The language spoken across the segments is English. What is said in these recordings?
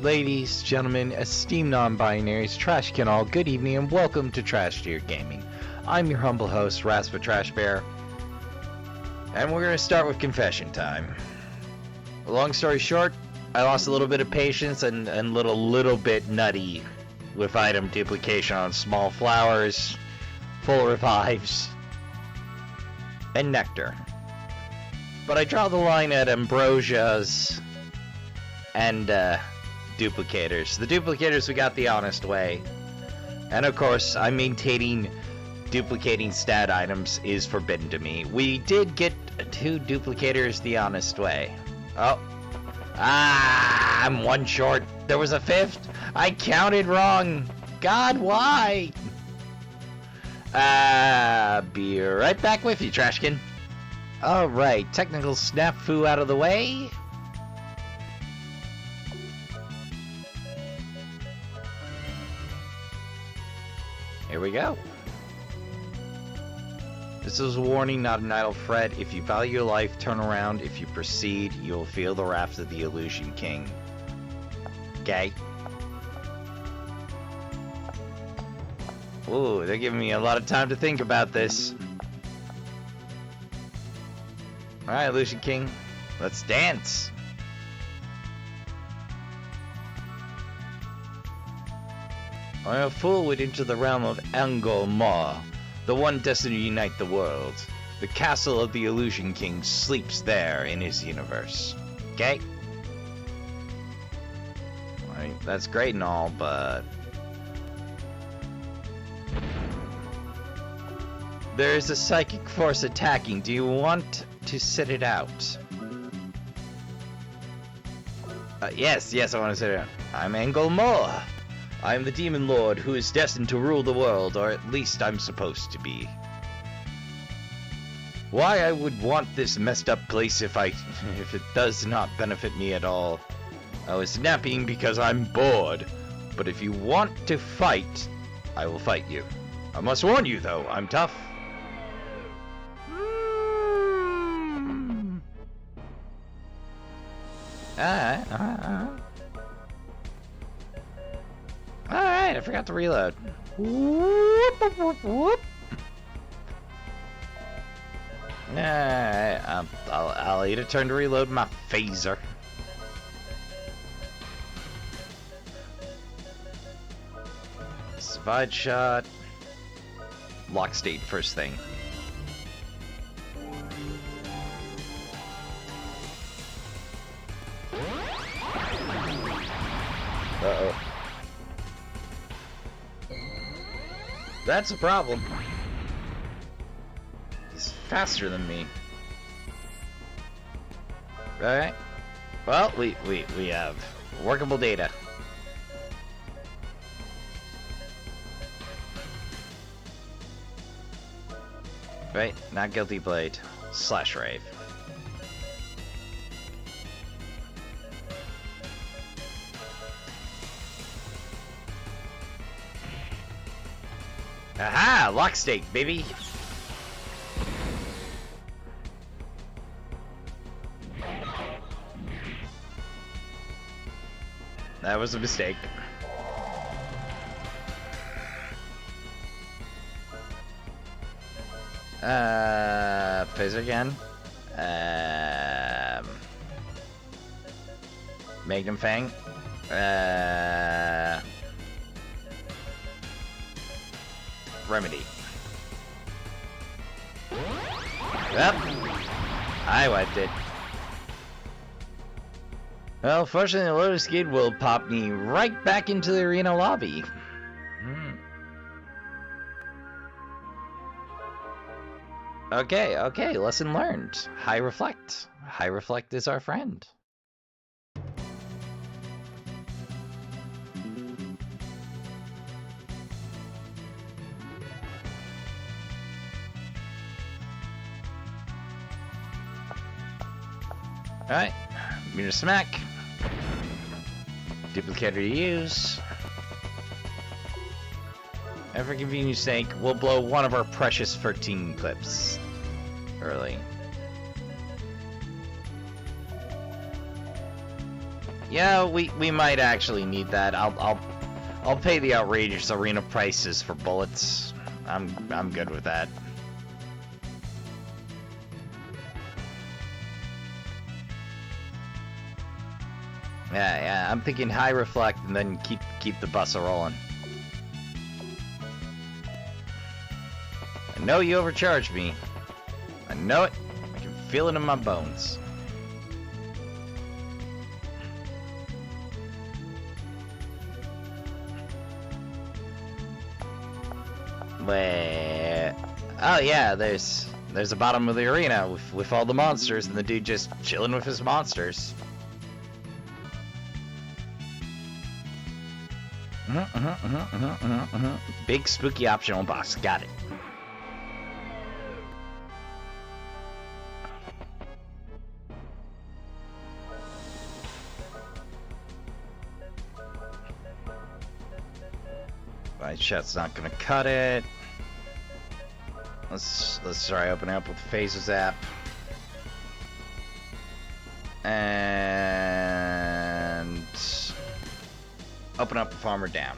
Ladies, gentlemen, esteemed non-binaries, trash can all, good evening and welcome to Trash Tier Gaming. I'm your humble host, Raspa Trash Bear, and we're going to start with confession time. Long story short, I lost a little bit of patience and little bit nutty with item duplication on small flowers, full revives, and nectar. But I draw the line at ambrosias and duplicators. The duplicators we got the honest way. And of course, I'm maintaining duplicating stat items is forbidden to me. We did get 2 duplicators the honest way. Oh. I'm 1 short. There was a 5th. I counted wrong. God, why? Be right back with you, Trashkin. Alright, technical snafu out of the way. Here we go. This is a warning, not an idle threat. If you value your life, turn around. If you proceed, you will feel the wrath of the Illusion King. Okay. Ooh, they're giving me a lot of time to think about this. Alright, Illusion King, let's dance. I am a fool went into the realm of Anomalous, the one destined to unite the world. The castle of the Illusion King sleeps there in his universe. Okay? Alright, that's great and all, but there is a psychic force attacking. Do you want to sit it out? Yes, I want to sit it out. I'm Anomalous. I am the Demon Lord who is destined to rule the world, or at least I'm supposed to be. Why I would want this messed up place if it does not benefit me at all. I was napping because I'm bored, but if you want to fight, I will fight you. I must warn you though, I'm tough. Alright, I forgot to reload. Whoop, whoop, whoop. Alright, I'll need a turn to reload my phaser. Survive shot. Lock state first thing. Uh-oh. That's a problem. He's faster than me. Alright. Well, we have workable data. Right, not guilty blade. Slash rave. Aha! Lock state, baby! That was a mistake. Phaser again. Magnum Fang. Remedy. Yep. I wiped it. Well, fortunately, the Lotus Gate will pop me right back into the arena lobby. Okay, lesson learned. High Reflect. High Reflect is our friend. Alright, meter smack. Duplicator to use. And for convenience sake, we'll blow one of our precious 13 clips early. Yeah, we might actually need that. I'll pay the outrageous arena prices for bullets. I'm good with that. Yeah, I'm thinking high reflect and then keep the bus rolling. I know you overcharged me. I know it. I can feel it in my bones. Wait. Oh yeah, there's a bottom of the arena with all the monsters and the dude just chilling with his monsters. Big spooky optional boss. Got it. My shot's not gonna cut it. Let's try opening up with the Phaser Zap. And open up the farmer down.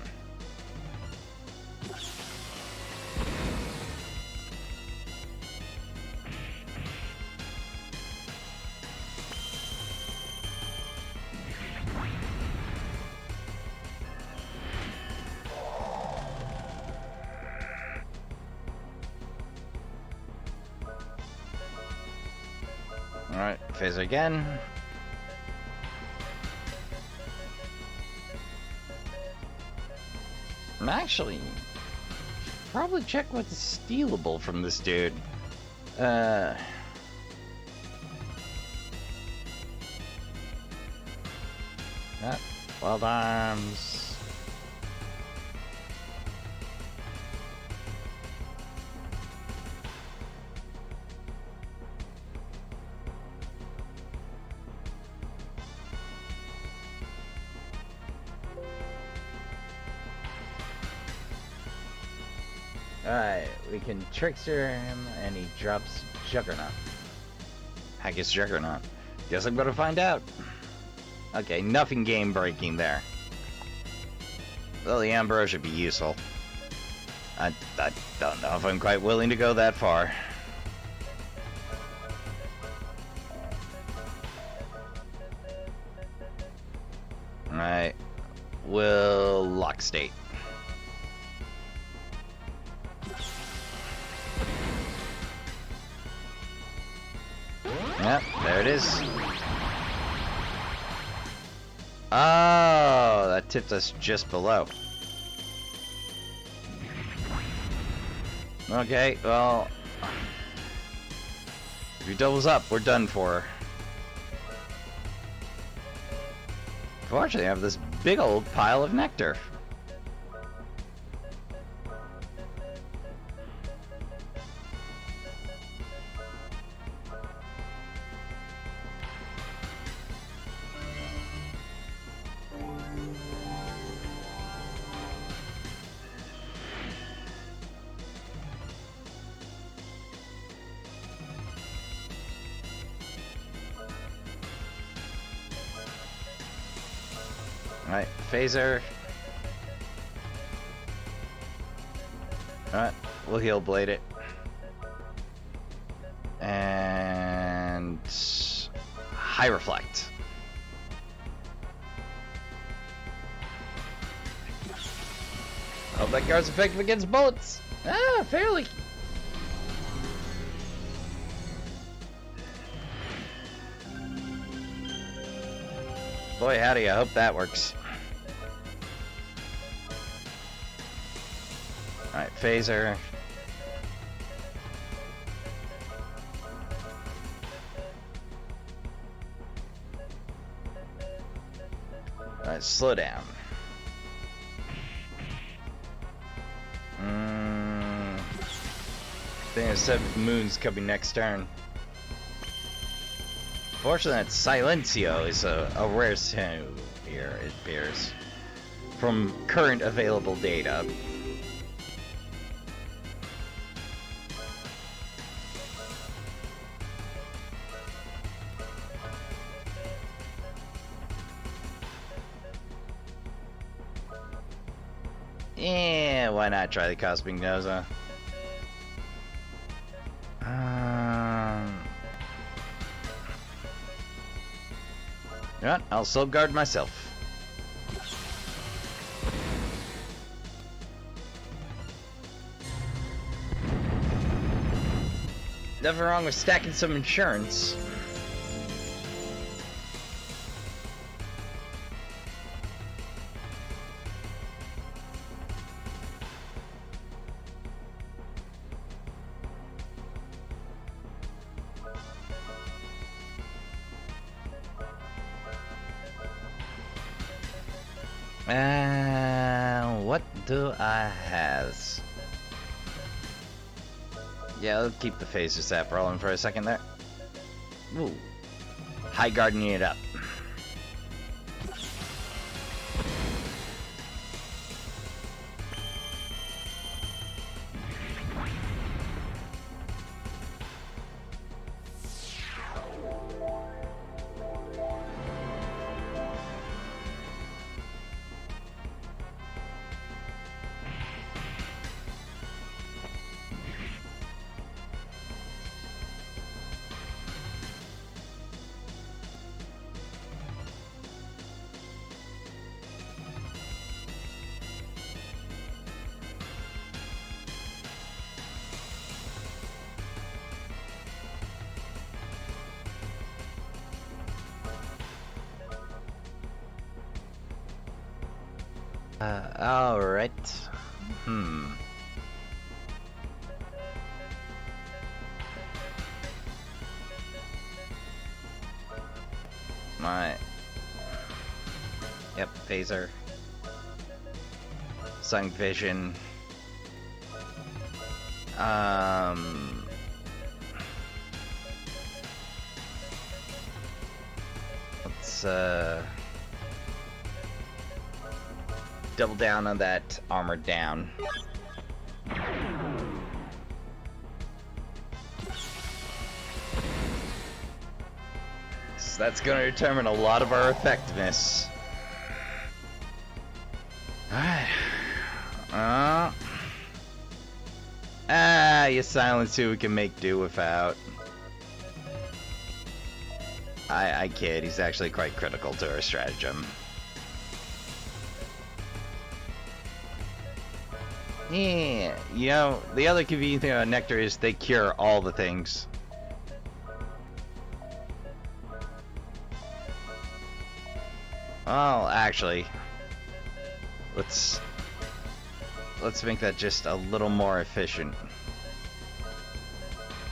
Alright, Phaser again. And actually, probably check what's stealable from this dude. Wild arms. Alright, we can trickster him and he drops Juggernaut. Heck is Juggernaut? Guess I'm gonna find out. Okay, nothing game breaking there. Well, the Ambrose should be useful. I don't know if I'm quite willing to go that far. Alright, we'll lock state. Yep, there it is. Oh, that tipped us just below. Okay, well, if he doubles up, we're done for. Fortunately, I have this big old pile of nectar. Alright, Phaser. Alright, we'll heal blade it. And high reflect. Hope that guard's effective against bullets. Ah, fairly. Boy, howdy, I hope that works. Alright, Phaser. Alright, slow down. I think the 7th moon's coming next turn. Fortunately, that Silencio is a rare stone here, it appears, from current available data. Yeah, why not try the Cosmic Noza? You know what? I'll slow guard myself. Nothing wrong with stacking some insurance. What do I have? Yeah, I'll keep the phaser sap rolling for a second there. Ooh. High guarding it up. Alright. Yep, phaser. Sun vision. Let's double down on that armor down. So that's going to determine a lot of our effectiveness. Alright. You silence who we can make do without. I kid, he's actually quite critical to our stratagem. Yeah, you know, the other convenient thing about Nectar is they cure all the things. Well, actually, let's make that just a little more efficient.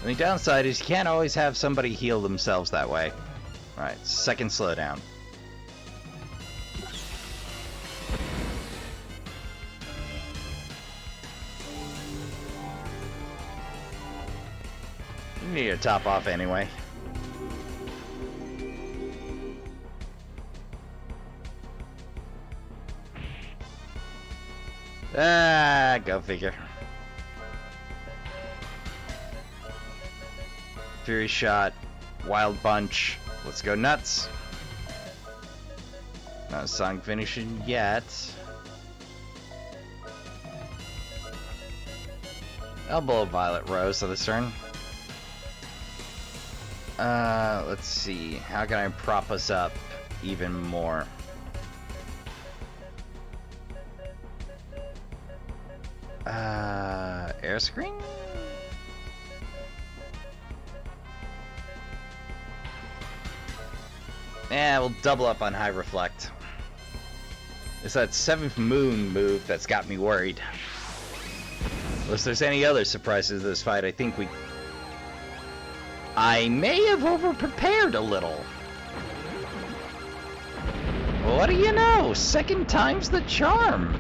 The downside is you can't always have somebody heal themselves that way. Alright, second slowdown. You need to top off anyway. Go figure. Fury shot, wild bunch. Let's go nuts. Not a song finishing yet. I'll blow Violet Rose on this turn. Let's see. How can I prop us up even more? Air screen? Yeah, we'll double up on High Reflect. It's that 7th Moon move that's got me worried. Unless there's any other surprises to this fight, I think I may have over-prepared a little. What do you know? Second time's the charm.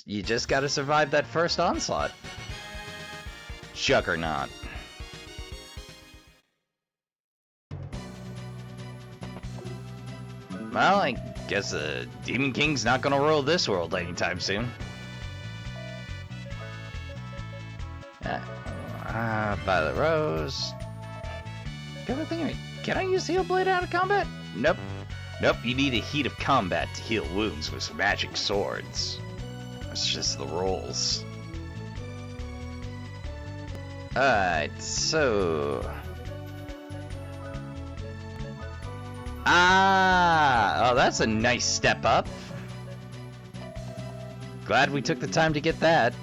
You just gotta survive that first onslaught. Juggernaut. Well, I guess the Demon King's not gonna rule this world anytime soon. Violet Rose. Can I use Heal Blade out of combat? Nope. Nope, you need a Heat of Combat to heal wounds with some magic swords. It's just the rules. Alright, so... Ah! Oh, that's a nice step up. Glad we took the time to get that.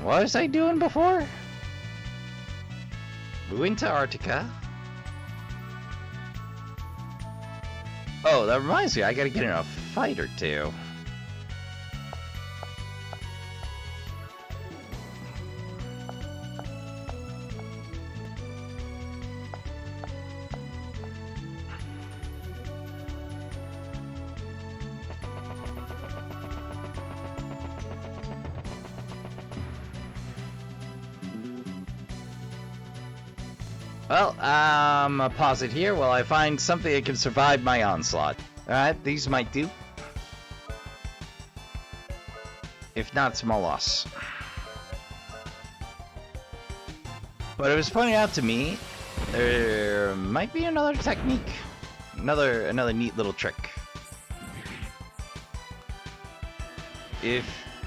What was I doing before? Winter Arctica. Oh, that reminds me, I gotta get in a fight or two. Well, I'll pause it here while I find something that can survive my onslaught. Alright, these might do. If not, small loss. But it was pointed out to me, there might be another technique. Another neat little trick.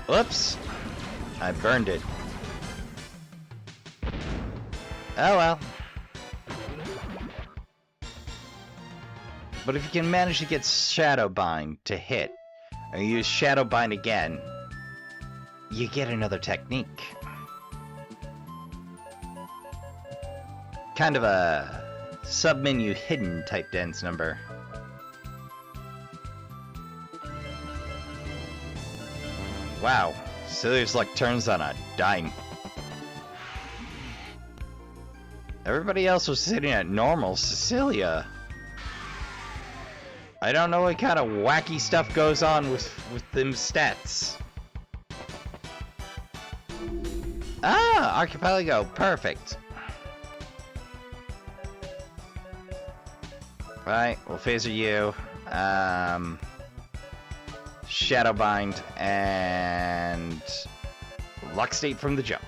Whoops! I burned it. Oh well. But if you can manage to get Shadowbind to hit, and use Shadowbind again, you get another technique. Kind of a sub-menu hidden type dance number. Wow, Cecilia's luck turns on a dime. Everybody else was sitting at normal. Cecilia, I don't know what kind of wacky stuff goes on with them stats. Ah, Archipelago, perfect. Right, we'll phaser you. Shadowbind and Luck State from the jump.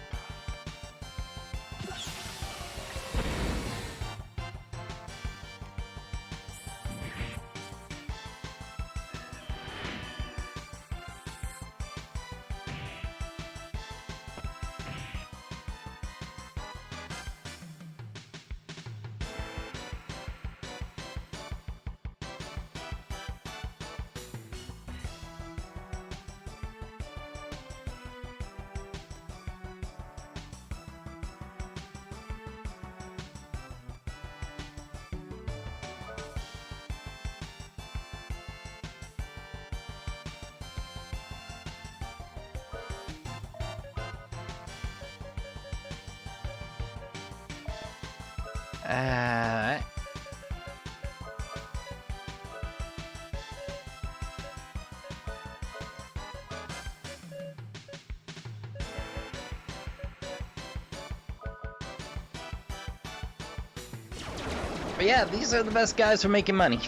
But yeah, these are the best guys for making money.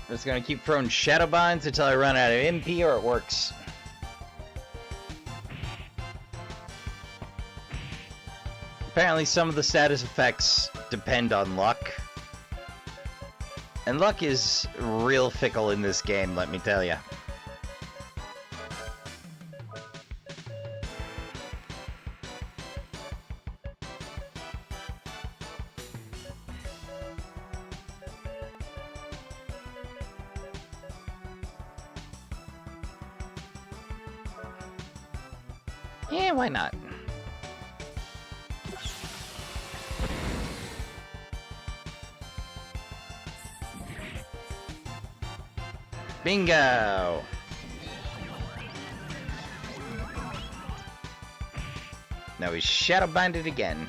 I'm just gonna keep throwing Shadowbinds until I run out of MP or it works. Apparently some of the status effects depend on luck. And luck is real fickle in this game, let me tell ya. Yeah, why not? Bingo! Now we Shadowbind it again.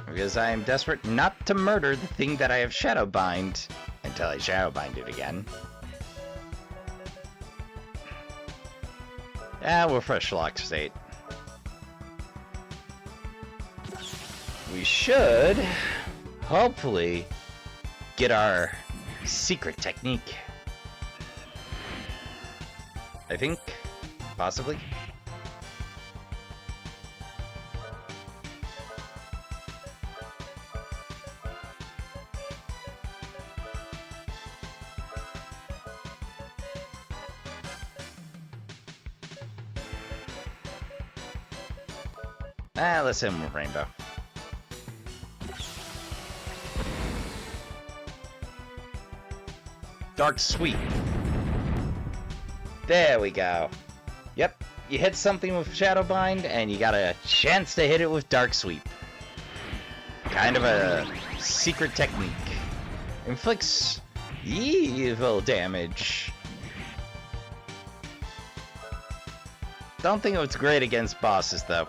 Because I am desperate not to murder the thing that I have Shadowbind until I Shadowbind it again. Ah, we're fresh lock state. We should, hopefully, get our secret technique. I think. Possibly. Let's hit him with Rainbow. Dark Sweep. There we go. Yep, you hit something with Shadowbind, and you got a chance to hit it with Dark Sweep. Kind of a secret technique. Inflicts evil damage. Don't think it's great against bosses, though.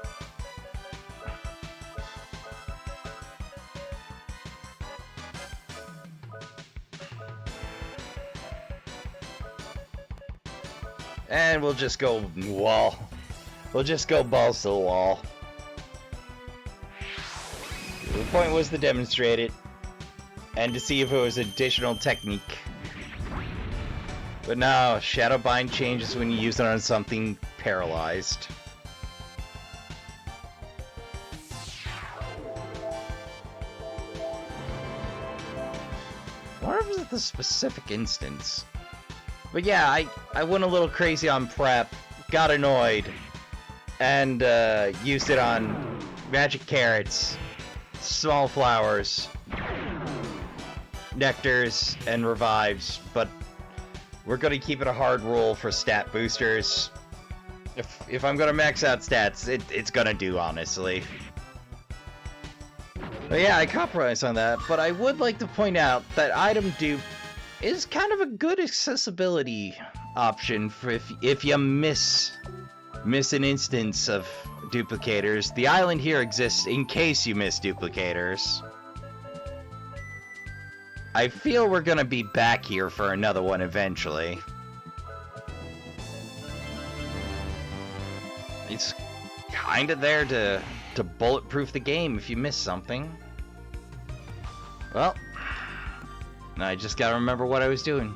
And we'll just go wall. We'll just go balls to the wall. The point was to demonstrate it, and to see if it was additional technique. But no, Shadowbind changes when you use it on something paralyzed. Or was it the specific instance? But yeah, I went a little crazy on prep, got annoyed, and used it on magic carrots, small flowers, nectars, and revives, but we're gonna keep it a hard rule for stat boosters. If I'm gonna max out stats, it's gonna do, honestly. But yeah, I compromise on that, but I would like to point out that item dupe is kind of a good accessibility option for if you miss an instance of duplicators. The island here exists in case you miss duplicators. I feel we're gonna be back here for another one eventually. It's kinda there to bulletproof the game if you miss something. Well, I just gotta remember what I was doing.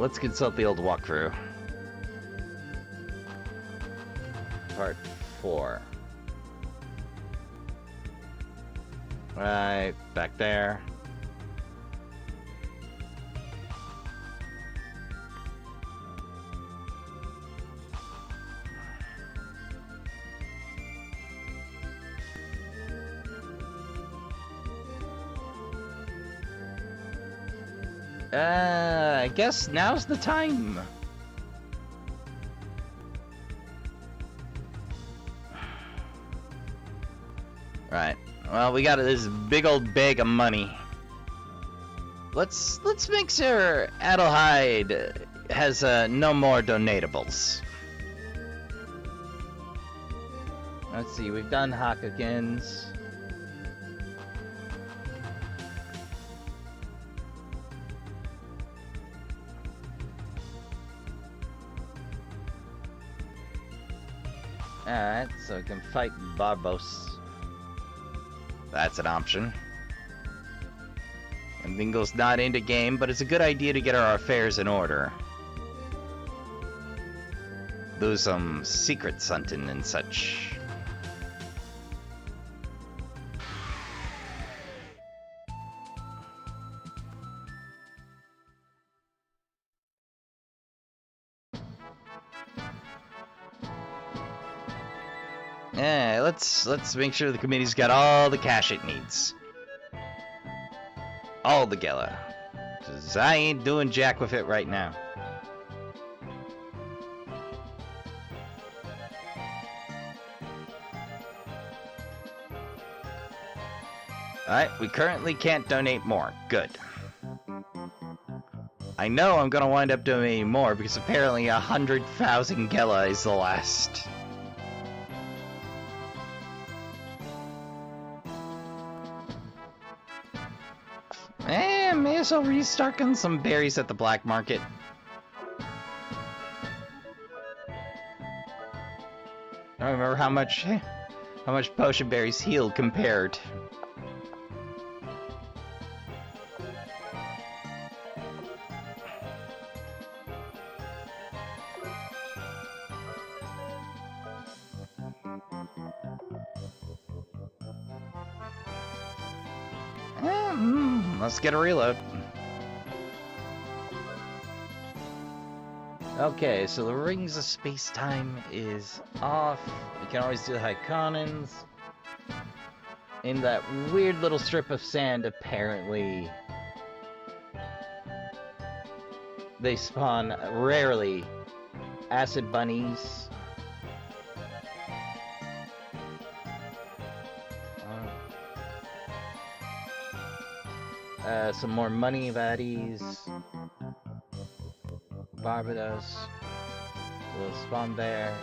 Let's consult the old walkthrough. Part 4. Right, back there. I guess now's the time. Right. Well, we got this big old bag of money. Let's make sure Adelheid has no more donatables. Let's see. We've done Hakakins. Alright, so we can fight Barbos. That's an option. And Bingo's not into game, but it's a good idea to get our affairs in order. Do some secret hunting and such. Yeah, let's make sure the committee's got all the cash it needs. All the Gela. 'Cause I ain't doing jack with it right now. Alright, we currently can't donate more. Good. I know I'm gonna wind up donating more because apparently 100,000 Gela is the last. May as well restart on some berries at the black market. I don't remember how much potion berries healed compared. Let's get a reload. Okay, so the Rings of Space-Time is off. We can always do the Hyconins. In that weird little strip of sand, apparently, they spawn, rarely, acid bunnies. Some more money baddies. Barbados. Little spawn bear.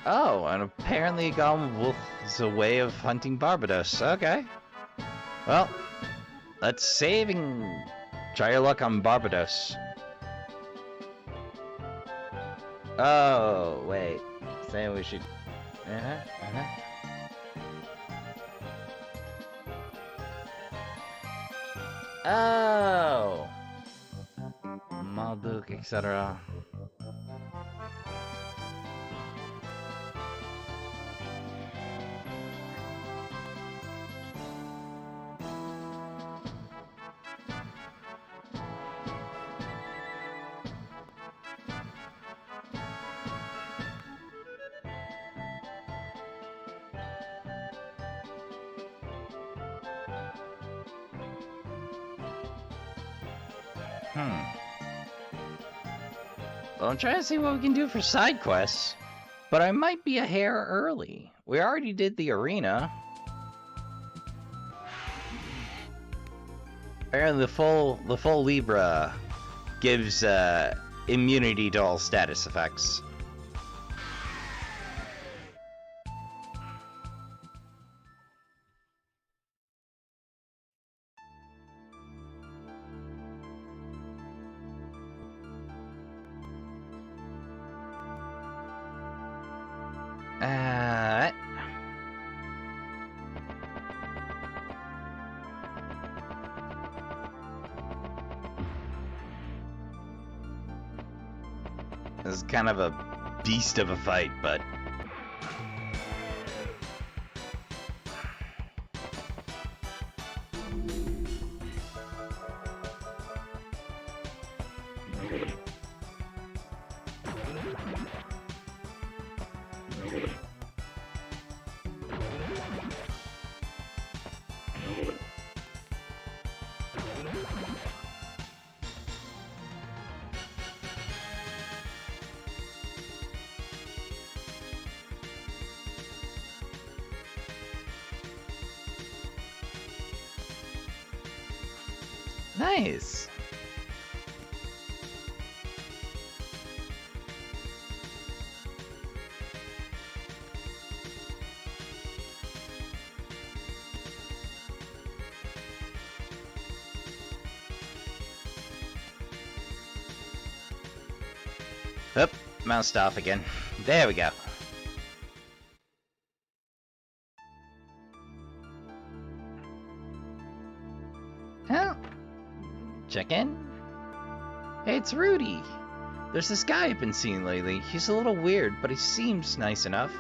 Oh, and apparently Golem Wolf is a way of hunting Barbados. Okay. Well, let's save and try your luck on Barbados. Oh, wait. Saying we should... Oh! Malduk, etc. Well, I'm trying to see what we can do for side quests, but I might be a hair early. We already did the arena. Apparently the full Libra gives immunity to all status effects. This is kind of a beast of a fight, but... Nice! Oop, moused off again. There we go. Huh? Check in? Hey, it's Rudy. There's this guy I've been seeing lately. He's a little weird, but he seems nice enough.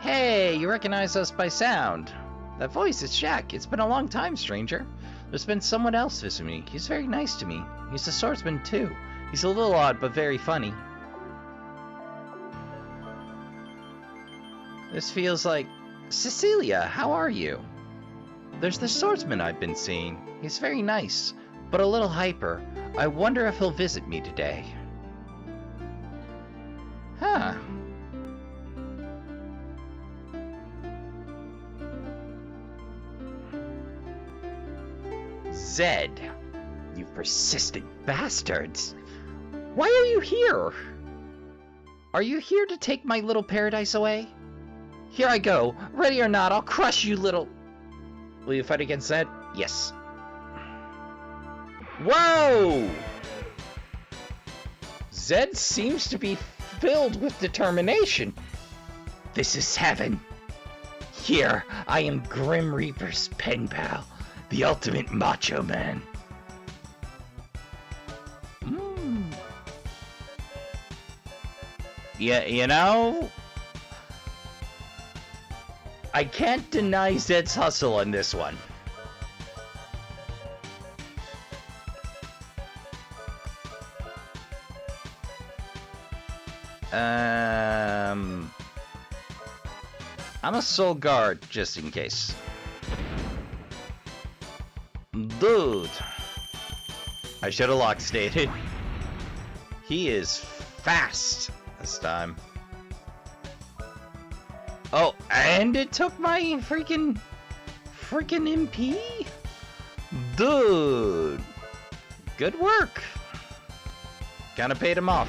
Hey, you recognize us by sound. That voice is Jack. It's been a long time, stranger. There's been someone else visiting me. He's very nice to me. He's a swordsman, too. He's a little odd, but very funny. This feels like... Cecilia, how are you? There's the swordsman I've been seeing. He's very nice, but a little hyper. I wonder if he'll visit me today. Huh. Zed, you persistent bastards. Why are you here? Are you here to take my little paradise away? Here I go. Ready or not, I'll crush you, little... Will you fight against Zed? Yes. Whoa! Zed seems to be filled with determination. This is heaven. Here, I am Grim Reaper's pen pal, the ultimate macho man. Yeah, you know, I can't deny Zed's hustle on this one. I'm a soul guard just in case. Dude, I should have lock stated. He is fast this time. Oh, and it took my freaking MP? Dude, good work. Kinda paid him off.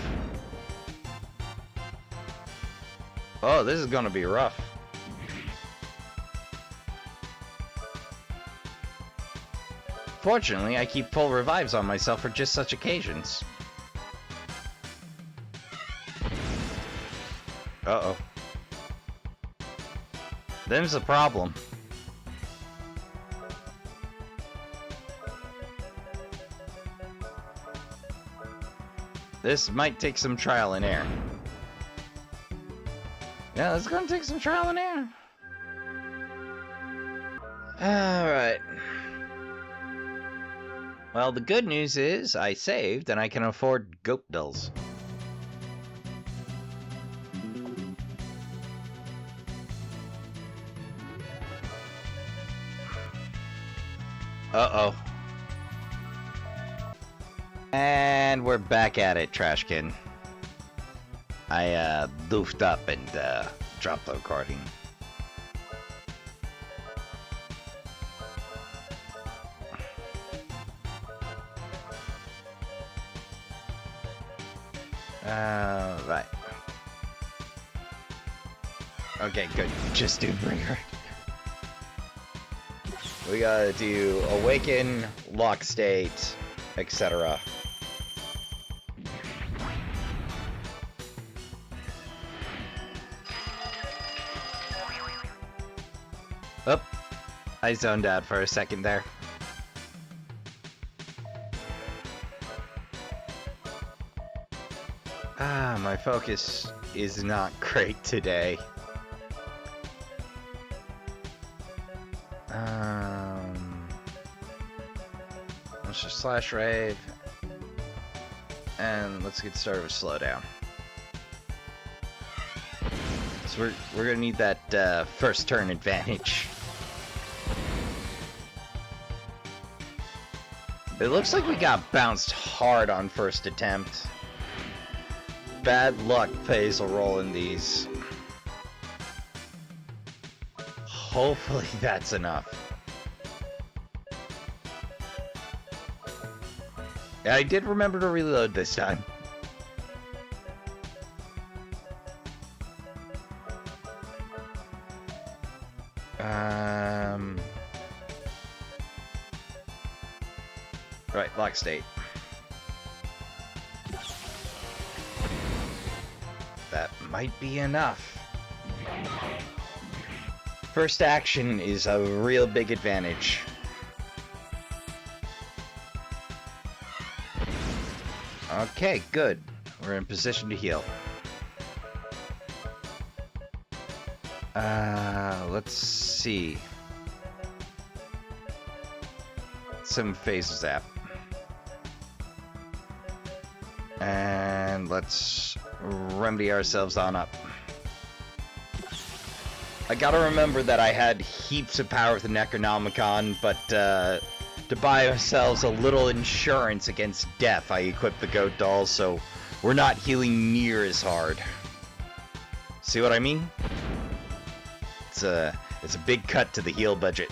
Oh, this is gonna be rough. Fortunately, I keep full revives on myself for just such occasions. Uh-oh. Them's the problem. This might take some trial and error. Yeah, it's gonna take some trial and error. Alright. Well, the good news is I saved and I can afford goat bills. Uh-oh. And we're back at it, Trashkin. I doofed up and dropped the recording. Right. Okay, good. Just do Bringer. We gotta do Awaken, Lock State, etc. Oh, I zoned out for a second there. Ah, my focus is not great today. Let's just slash rave. And let's get started with slowdown. So we're gonna need that first turn advantage. It looks like we got bounced hard on first attempt. Bad luck plays a role in these. Hopefully that's enough. Yeah, I did remember to reload this time. Right, lock state. That might be enough. First action is a real big advantage. Okay, good. We're in position to heal. Let's see. Some phase zap. And let's remedy ourselves on up. I gotta remember that I had heaps of power with the Necronomicon, but to buy ourselves a little insurance against death, I equipped the Goat Dolls, so we're not healing near as hard. See what I mean? It's a big cut to the heal budget.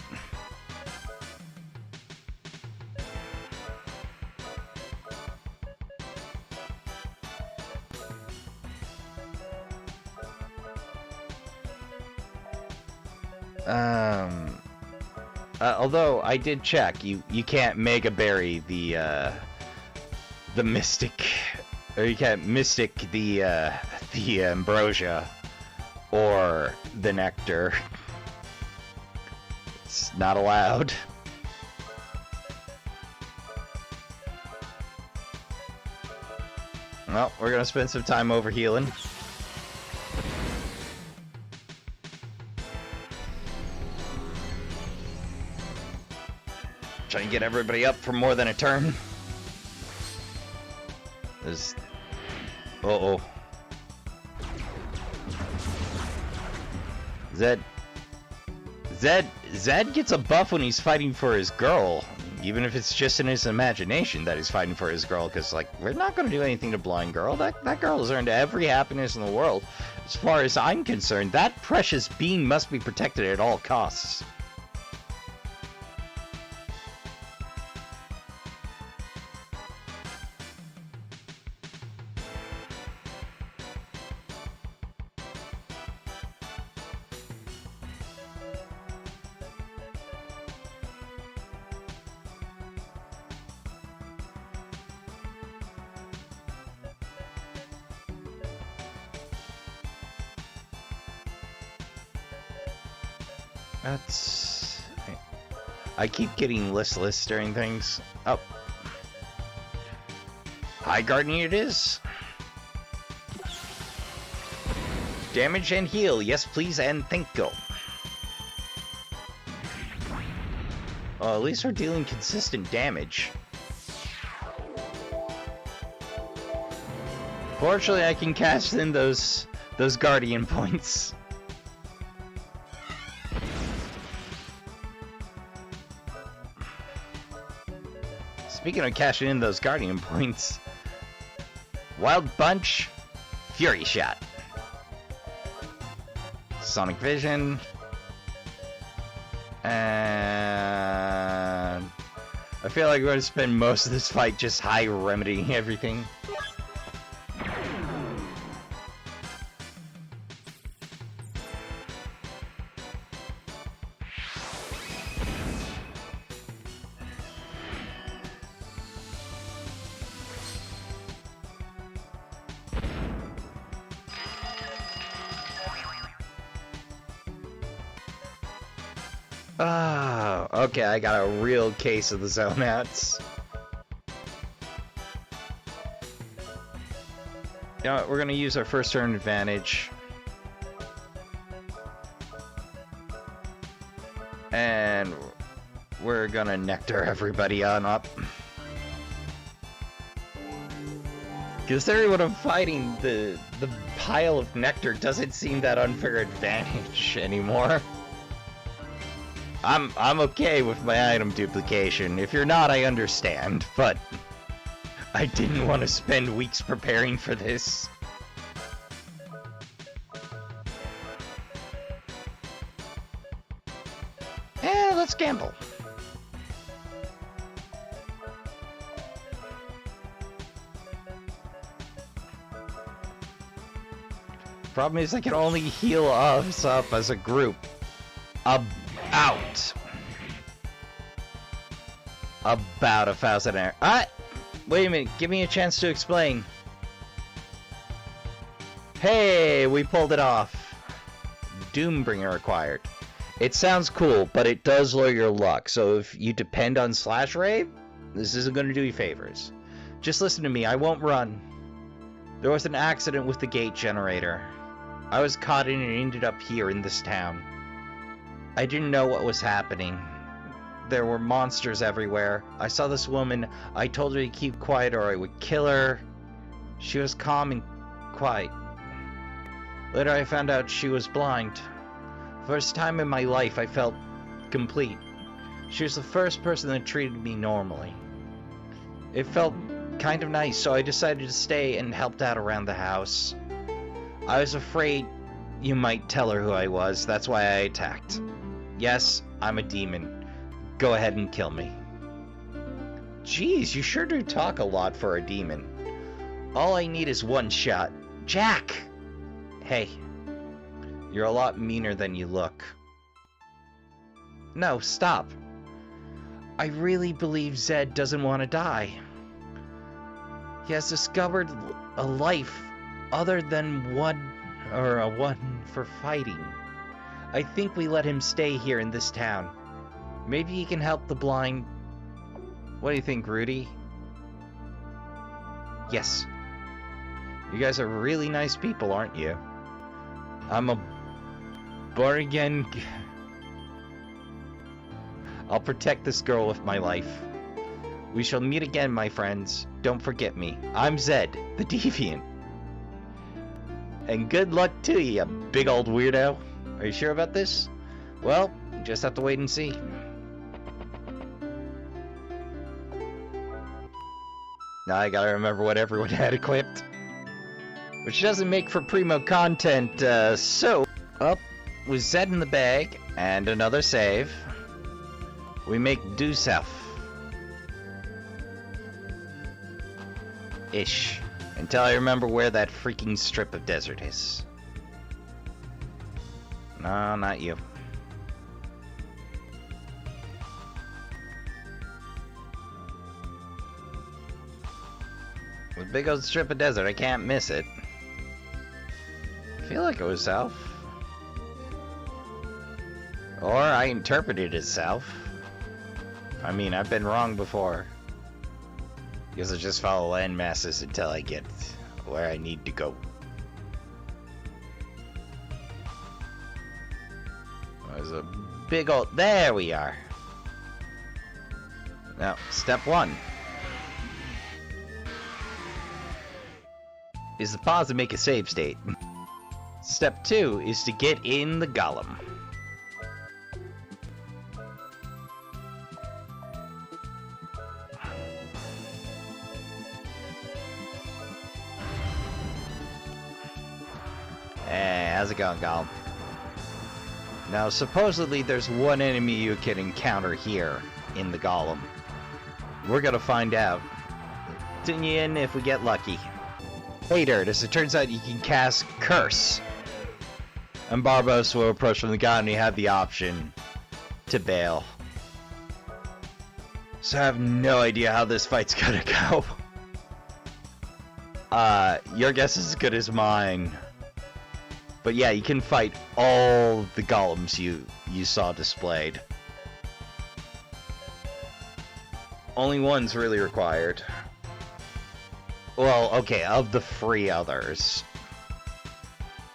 Although I did check, you can't Mega Berry the Mystic, or you can't Mystic the Ambrosia or the Nectar. It's not allowed. Well, we're gonna spend some time over healing. Trying to get everybody up for more than a turn. There's... Uh-oh. Zed gets a buff when he's fighting for his girl. Even if it's just in his imagination that he's fighting for his girl. Because, like, we're not going to do anything to Blind Girl. That girl has earned every happiness in the world. As far as I'm concerned, that precious being must be protected at all costs. That's... I keep getting listless during things. Oh. High Guardian it is. Damage and heal. Yes, please, and thank go. Well, at least we're dealing consistent damage. Fortunately, I can cash in those Guardian points. Speaking of cashing in those Guardian points, Wild Bunch, Fury Shot, Sonic Vision, and I feel like we're going to spend most of this fight just high remedying everything. Oh, okay, I got a real case of the zone outs. You know what, we're gonna use our first turn advantage. And we're gonna nectar everybody on up. Considering what I'm fighting, the pile of nectar doesn't seem that unfair advantage anymore. I'm okay with my item duplication. If you're not, I understand, but I didn't want to spend weeks preparing for this. Let's gamble. Problem is I can only heal us up as a group. About 1,000 air. Wait a minute, give me a chance to explain. Hey, we pulled it off. Doombringer acquired. It sounds cool, but it does lower your luck, so if you depend on Slash Ray, this isn't going to do you favors. Just listen to me, I won't run. There was an accident with the gate generator. I was caught in it and ended up here in this town. I didn't know what was happening. There were monsters everywhere. I saw this woman. I told her to keep quiet or I would kill her. She was calm and quiet. Later I found out she was blind. First time in my life I felt complete. She was the first person that treated me normally. It felt kind of nice, so I decided to stay and helped out around the house. I was afraid you might tell her who I was. That's why I attacked. Yes, I'm a demon. Go ahead and kill me. Jeez, you sure do talk a lot for a demon. All I need is one shot. Jack! Hey, you're a lot meaner than you look. No, stop. I really believe Zed doesn't want to die. He has discovered a life other than one for fighting. I think we let him stay here in this town. Maybe he can help the blind. What do you think, Rudy? Yes. You guys are really nice people, aren't you? I'm a bargain. I'll protect this girl with my life. We shall meet again, my friends. Don't forget me. I'm Zed, the Deviant. And good luck to you, you big old weirdo. Are you sure about this? Well, just have to wait and see. Now I gotta remember what everyone had equipped. Which doesn't make for primo content, so... Up with Zed in the bag, and another save. We make due south. Ish. Until I remember where that freaking strip of desert is. No, not you. The big old strip of desert, I can't miss it. I feel like it was south. Or I interpreted it south. I mean, I've been wrong before. Guess I just follow land masses until I get where I need to go. There's a big old... There we are! Now, step 1. Is to pause and make a save state. Step 2 is to get in the golem. Hey, how's it going, golem? Now, supposedly there's one enemy you can encounter here in the golem. We're gonna find out. Tune you in if we get lucky. Later, as it turns out, you can cast Curse. And Barbos will approach from the god and you have the option to bail. So I have no idea how this fight's gonna go. Your guess is as good as mine. But yeah, you can fight all the golems you saw displayed. Only one's really required. Well, okay, of the 3 others.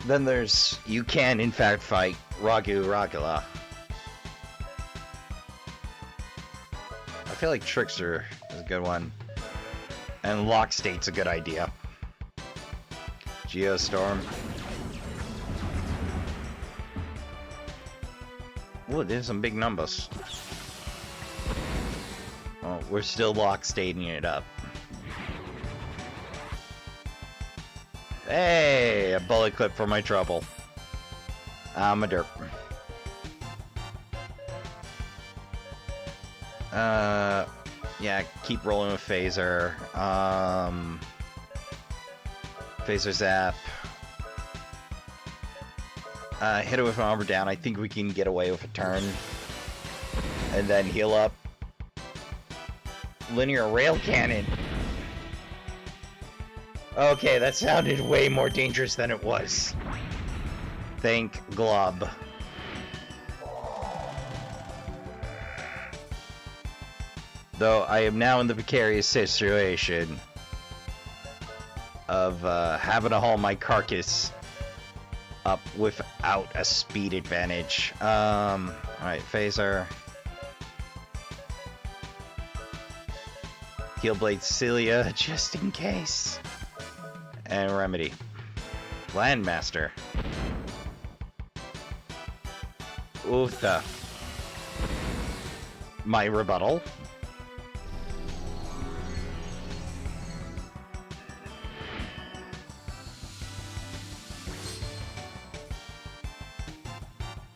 Then there's... You can, in fact, fight Ragu Ragula. I feel like Trickster is a good one. And Lock State's a good idea. Geostorm. Ooh, there's some big numbers. Oh, we're still Lock Stating it up. Hey, a bullet clip for my trouble. I'm a derp. Yeah, keep rolling with Phaser. Phaser Zap. Hit it with an armor down. I think we can get away with a turn. And then heal up. Linear Rail Cannon. Okay, that sounded way more dangerous than it was. Thank Glob. Though I am now in the precarious situation of having to haul my carcass up without a speed advantage. Alright, Phaser. Heelblade Cilia, just in case. And Remedy. Landmaster. Utha. My rebuttal.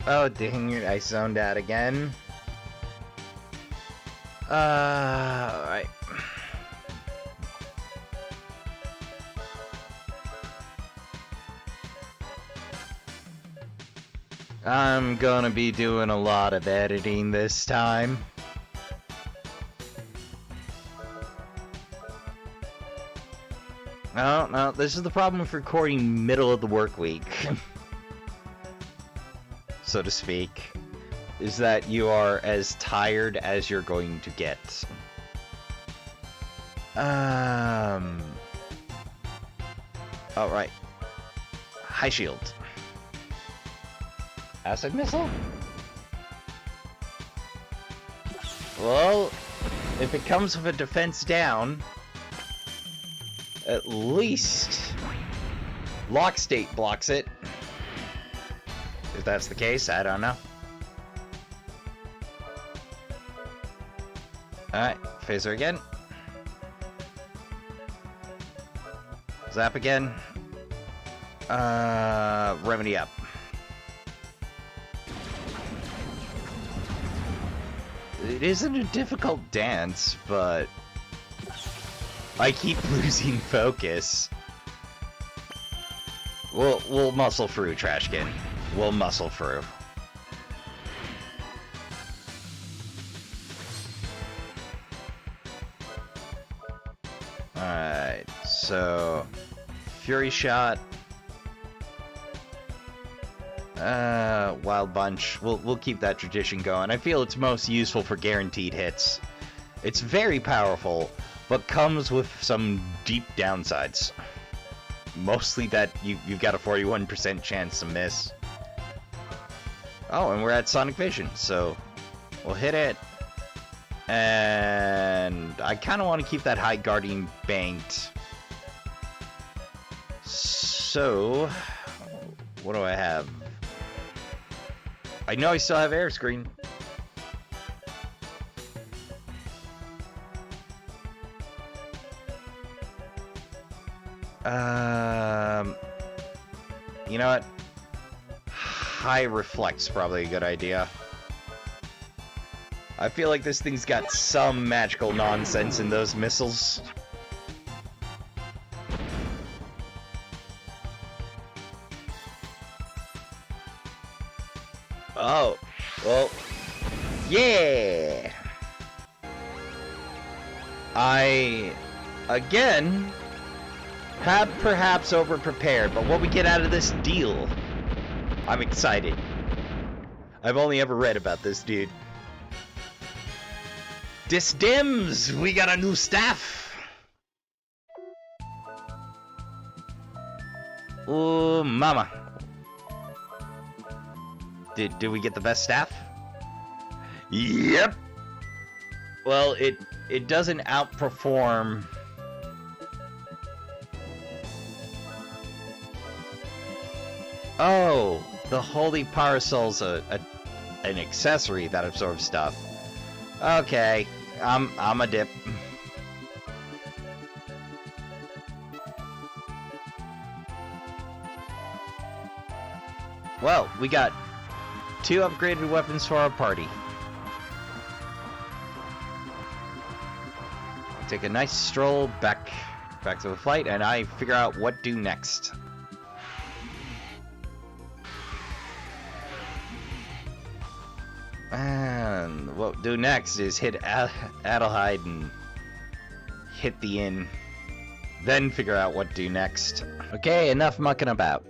Oh, dang it, I zoned out again. Alright. I'm gonna be doing a lot of editing this time. No, this is the problem with recording middle of the work week. So to speak, is that you are as tired as you're going to get. Oh, right. High shield. Acid missile? Well, if it comes with a defense down, at least Lock State blocks it. If that's the case, I don't know. Alright, phaser again. Zap again. Remedy up. It isn't a difficult dance, but I keep losing focus. We'll muscle through, Trashkin. We'll muscle through. Alright, so Fury Shot. Wild Bunch. We'll keep that tradition going. I feel it's most useful for guaranteed hits. It's very powerful, but comes with some deep downsides. Mostly that you've got a 41% chance to miss. Oh, and we're at Sonic Vision, so we'll hit it. And I kind of want to keep that High Guardian banked. So, what do I have? I know I still have Air Screen. You know what? High Reflect's probably a good idea. I feel like this thing's got some magical nonsense in those missiles. Oh, well, yeah! I, again, have perhaps over-prepared, but what we get out of this deal, I'm excited. I've only ever read about this dude. Disdims! We got a new staff! Oh, mama. Did we get the best staff? Yep! Well, it doesn't outperform... Oh, the Holy Parasol's an accessory that absorbs stuff. Okay, I'm a dip. Well, we got 2 upgraded weapons for our party. Take a nice stroll back to the flight, and I figure out what do next. And what do next is hit Adelheid and hit the inn. Then figure out what to do next. Okay, enough mucking about.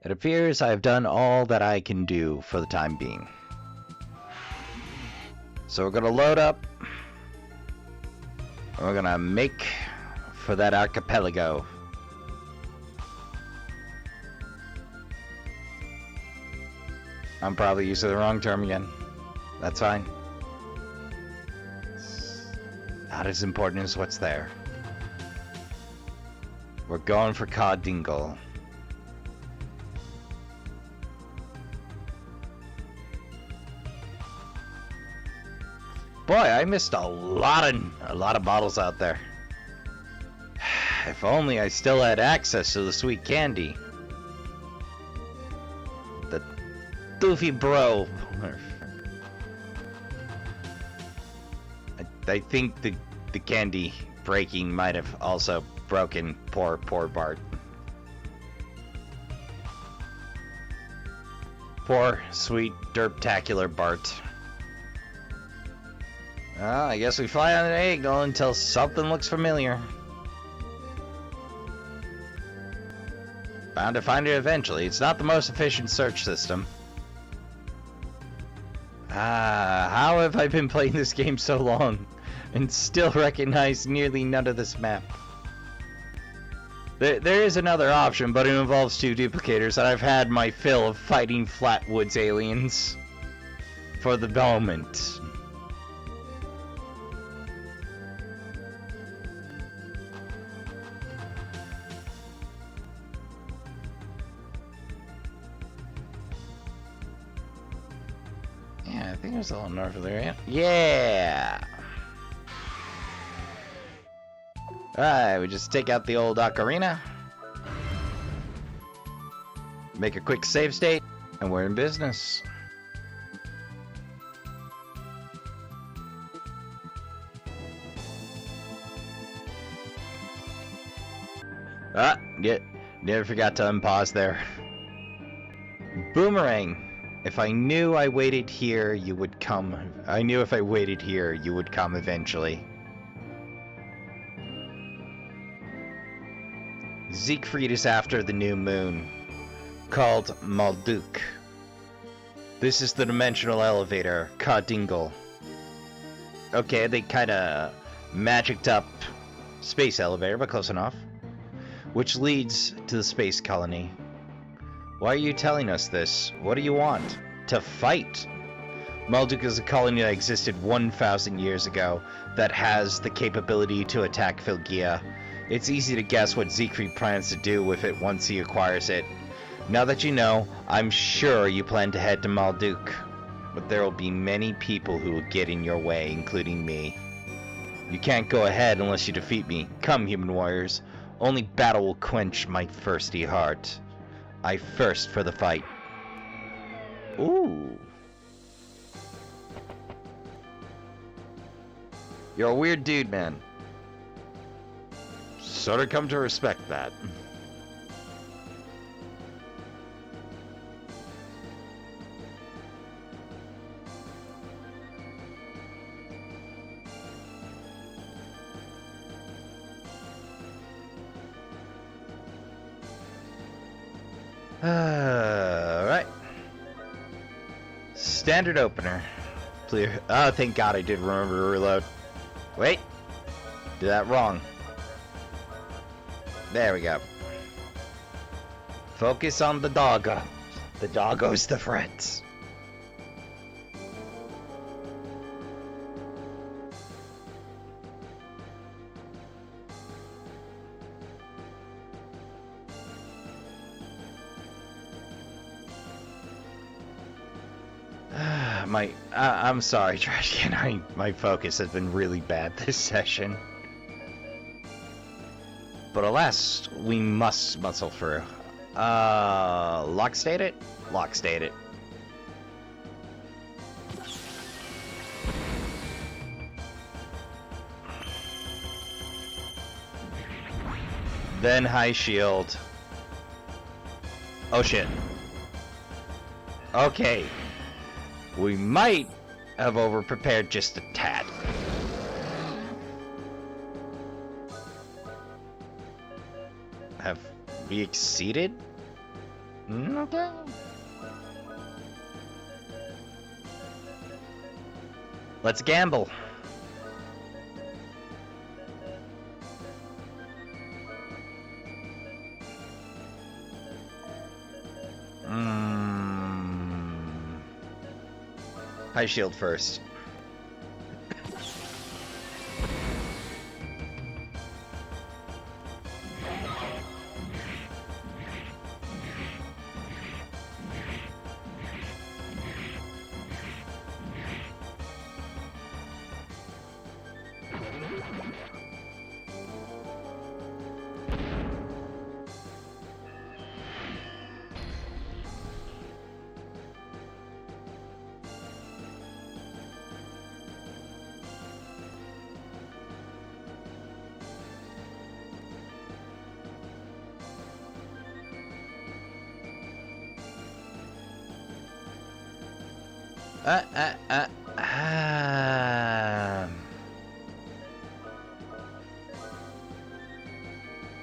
It appears I have done all that I can do for the time being. So we're gonna load up. And we're gonna make for that archipelago. I'm probably using the wrong term again. That's fine. Not as important as what's there. We're going for Cod Dingle. Boy, I missed a lot of bottles out there. If only I still had access to the sweet candy. The doofy bro. I think the candy breaking might have also broken poor Bart. Poor, sweet, derptacular Bart. Well, I guess we fly on an egg until something looks familiar. Bound to find it eventually. It's not the most efficient search system. How have I been playing this game so long and still recognize nearly none of this map? There is another option, but it involves 2 duplicators, and I've had my fill of fighting Flatwoods aliens for the moment. think there's a little north of there, yeah? Alright, we just take out the old ocarina. Make a quick save state, and we're in business. Yeah, never forgot to unpause there. Boomerang. If I knew I waited here, you would come. I knew if I waited here, you would come eventually. Siegfried is after the new moon, called Malduk. This is the dimensional elevator, Ka-Dingle. Okay, they kinda magicked up space elevator, but close enough. Which leads to the space colony. Why are you telling us this? What do you want? To fight? Malduk is a colony that existed 1,000 years ago that has the capability to attack Filgia. It's easy to guess what Siegfried plans to do with it once he acquires it. Now that you know, I'm sure you plan to head to Malduk. But there will be many people who will get in your way, including me. You can't go ahead unless you defeat me. Come, human warriors. Only battle will quench my thirsty heart. I thirst for the fight. Ooh. You're a weird dude, man. Sort of come to respect that. Alright. Standard opener. Clear. Oh, thank God I did remember to reload. Wait. Did that wrong. There we go. Focus on the doggo. The doggo's the threat. I'm sorry, Trash Can. My focus has been really bad this session. But alas, we must muscle through. Lock state it? Lock state it. Then high shield. Oh shit. Okay. We might have over-prepared just a tad. Have we exceeded? Okay. Let's gamble. High shield first.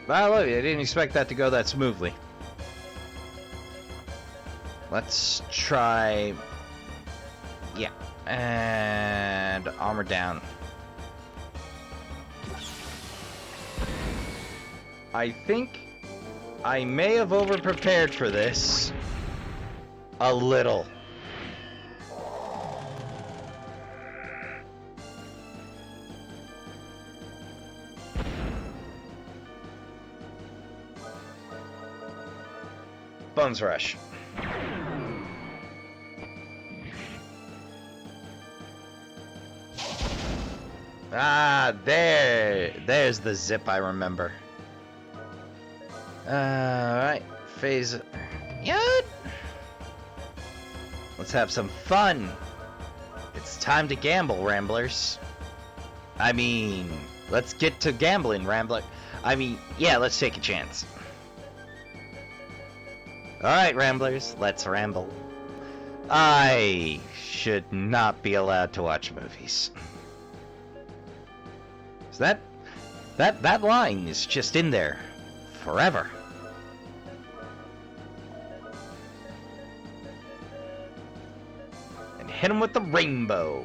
Well, I didn't expect that to go that smoothly. Let's try... Yeah. And armor down. I think I may have over-prepared for this. A little. Bones Rush. Ah, there's the zip I remember. Alright, phase... Yut! Let's have some fun. It's time to gamble, Ramblers. I mean, let's get to gambling, Rambler. I mean, yeah, let's take a chance. Alright, Ramblers, let's ramble. I should not be allowed to watch movies. So that line is just in there forever. And hit him with the rainbow.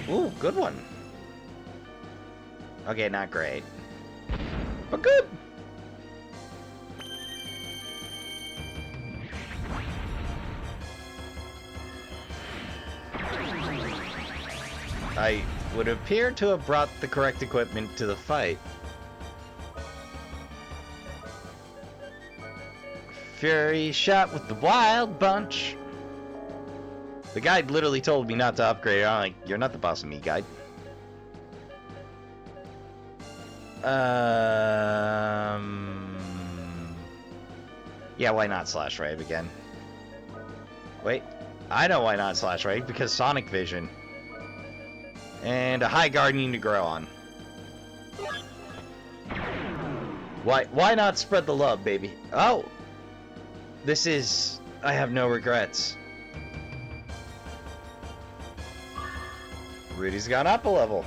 Ooh, good one. Okay, not great, but good. I would appear to have brought the correct equipment to the fight. Fury shot with the wild bunch. The guide literally told me not to upgrade. I'm like, you're not the boss of me, guide. Yeah, why not slash wave again? Wait, I know why not slash wave, because Sonic Vision. And a high guardian to grow on. Why not spread the love, baby? Oh! This is... I have no regrets. Rudy's gone up a level.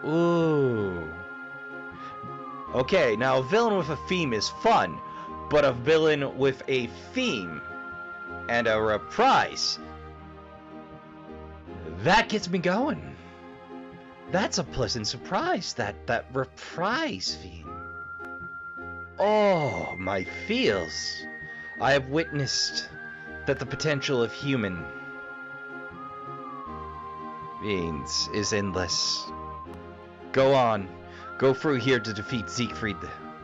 Ooh. Okay, now a villain with a theme is fun, but a villain with a theme and a reprise, that gets me going. That's a pleasant surprise, that reprise theme. Oh, my feels. I have witnessed that the potential of human beings is endless. Go on. Go through here to defeat Siegfried.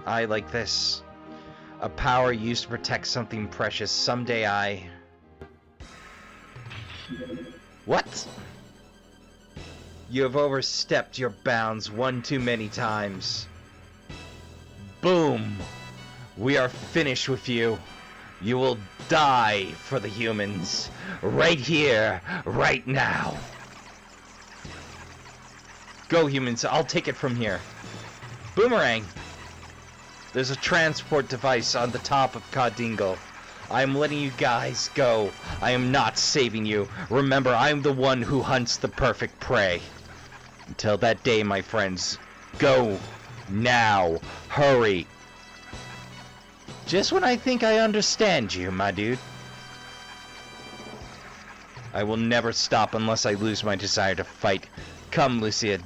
I like this. A power used to protect something precious. Someday I... What? You have overstepped your bounds one too many times. Boom! We are finished with you. You will die for the humans. Right here, right now. Go, humans. I'll take it from here. Boomerang! There's a transport device on the top of Codingle. I am letting you guys go. I am not saving you. Remember, I am the one who hunts the perfect prey. Until that day, my friends, go now. Hurry. Just when I think I understand you, my dude. I will never stop unless I lose my desire to fight. Come, Lucia,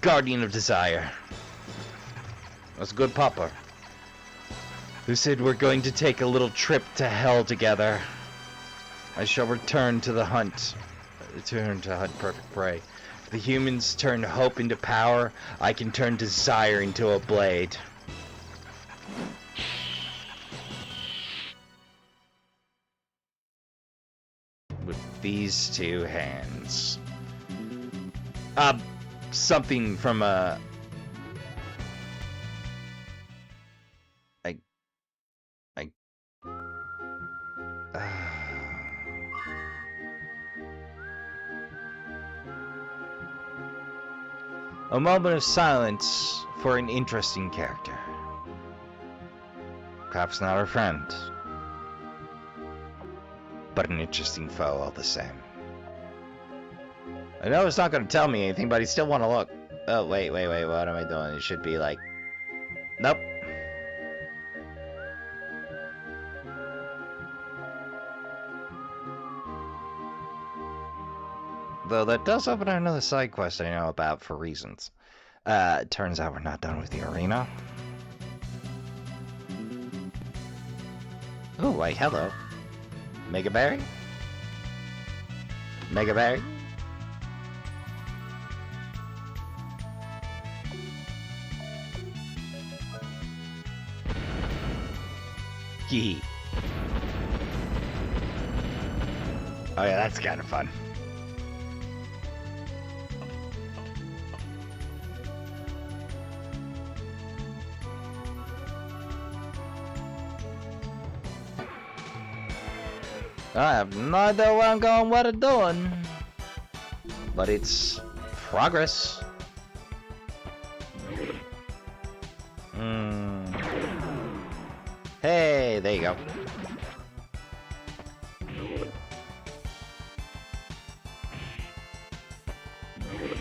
guardian of desire. That's good, Papa. Who said we're going to take a little trip to hell together? I shall return to hunt perfect prey. If the humans turn hope into power, I can turn desire into a blade. With these two hands. Something from a... A moment of silence for an interesting character. Perhaps not our friend, but an interesting foe all the same. I know it's not going to tell me anything, but I still want to look. Oh, wait, what am I doing? It should be like... Nope. Though that does open another side quest I know about for reasons. It turns out we're not done with the arena. Ooh, wait, hello. Mega Berry? Mega Berry? ski. Oh yeah, that's kind of fun. I have no idea where I'm going, what I'm doing. But it's progress. Hey, there you go.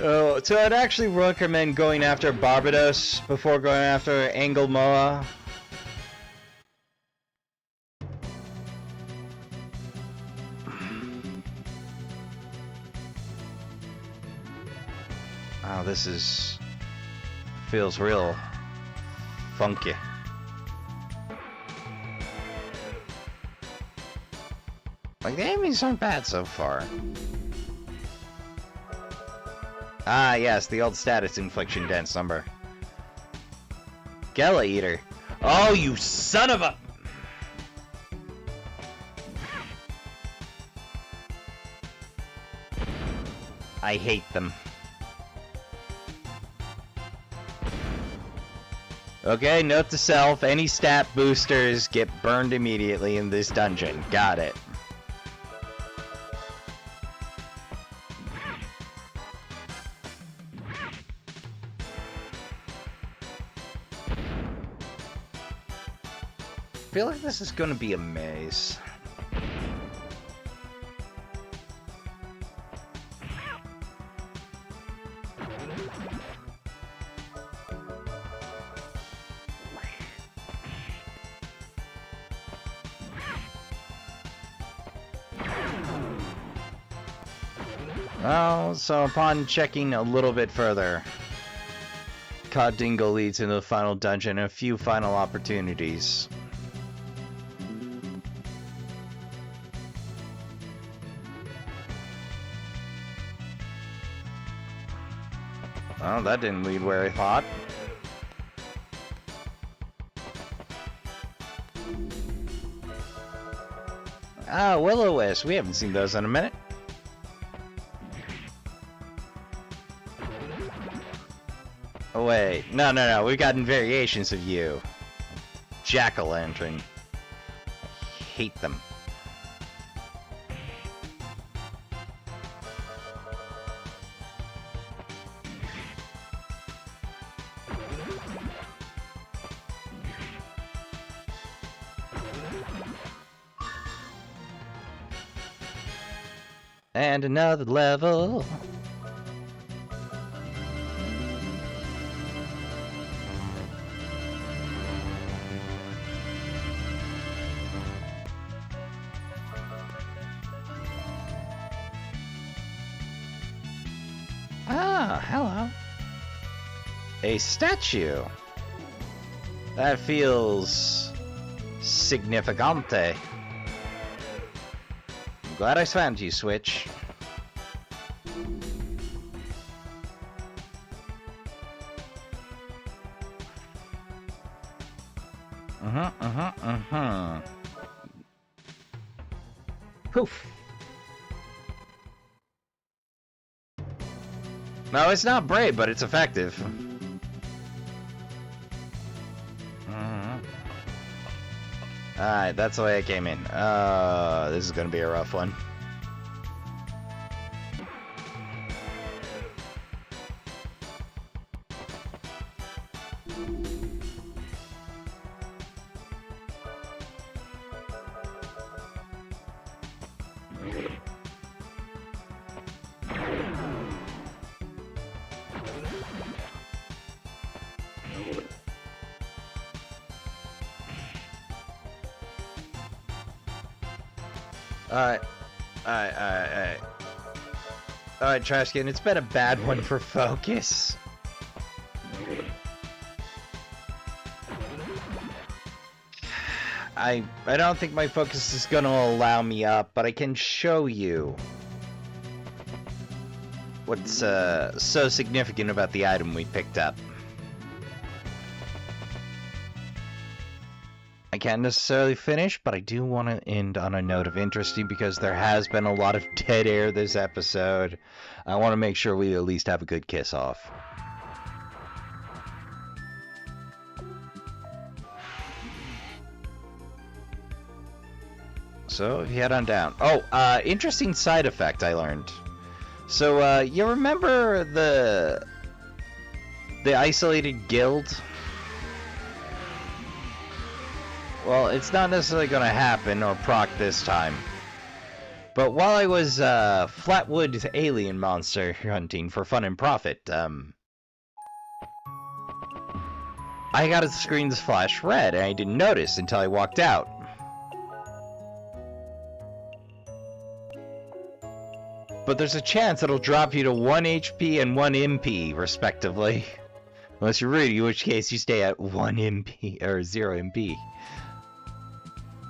Oh, so I'd actually recommend going after Barbados before going after Anglemoa. Oh, this feels real funky. Like, the enemies aren't bad so far. Ah, yes, the old status infliction dance number. Gala Eater. Oh, you son of a... I hate them. Okay, note to self, any stat boosters get burned immediately in this dungeon. Got it. I feel like this is gonna be a maze. Well, so upon checking a little bit further, Cod Dingle leads into the final dungeon and a few final opportunities. Well, that didn't lead where I thought. Ah, Will-O-Wisp. We haven't seen those in a minute. Oh, wait. No. We've gotten variations of you. Jack-o'-lantern. I hate them. And another level. Ah, hello. A statue. That feels significante. I'm glad I found you, Switch. Poof. No, it's not brave, but it's effective. Alright, that's the way I came in. This is gonna be a rough one. Alright, Trashkin, it's been a bad one for focus. I don't think my focus is gonna allow me up, but I can show you what's so significant about the item we picked up. I can't necessarily finish, but I do want to end on a note of interesting because there has been a lot of dead air this episode. I want to make sure we at least have a good kiss off. So, head on down. Oh, interesting side effect I learned. So, you remember the isolated guild? Well, it's not necessarily going to happen or proc this time. But while I was Flatwood alien monster hunting for fun and profit, I got its screens flash red and I didn't notice until I walked out. But there's a chance it'll drop you to 1 HP and 1 MP, respectively. Unless you're Rudy, in which case you stay at 1 MP, or 0 MP.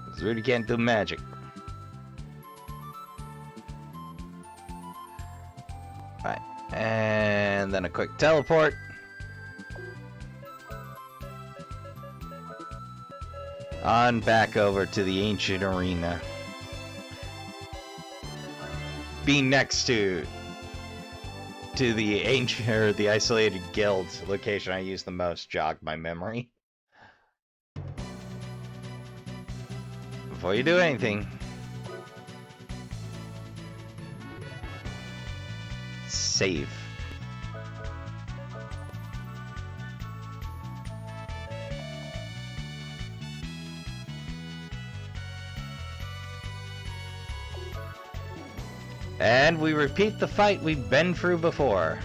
Because Rudy can't do magic. Alright, and then a quick teleport. On back over to the ancient arena. Being next to the ancient or the isolated guild location I use the most jogged my memory. Before you do anything, save. And we repeat the fight we've been through before.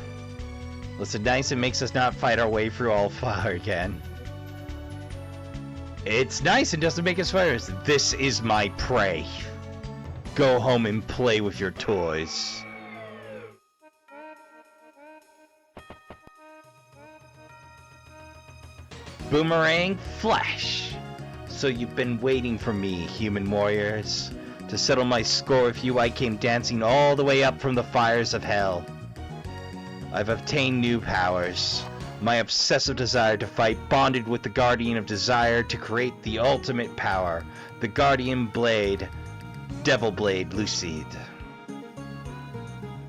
Listen, nice, it makes us not fight our way through all fire again. It's nice and doesn't make us fighters. This is my prey. Go home and play with your toys. Boomerang flash. So you've been waiting for me, human warriors. To settle my score with you, I came dancing all the way up from the fires of hell. I've obtained new powers. My obsessive desire to fight bonded with the Guardian of Desire to create the ultimate power, the Guardian Blade, Devil Blade Lucide.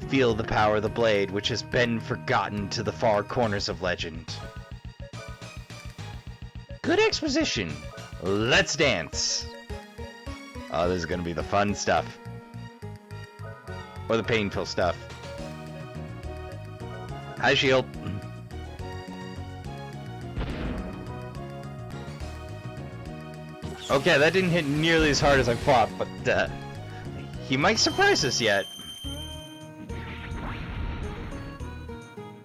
Feel the power of the blade, which has been forgotten to the far corners of legend. Good exposition. Let's dance. Oh, this is gonna be the fun stuff. Or the painful stuff. High shield. Okay, that didn't hit nearly as hard as I thought, but he might surprise us yet.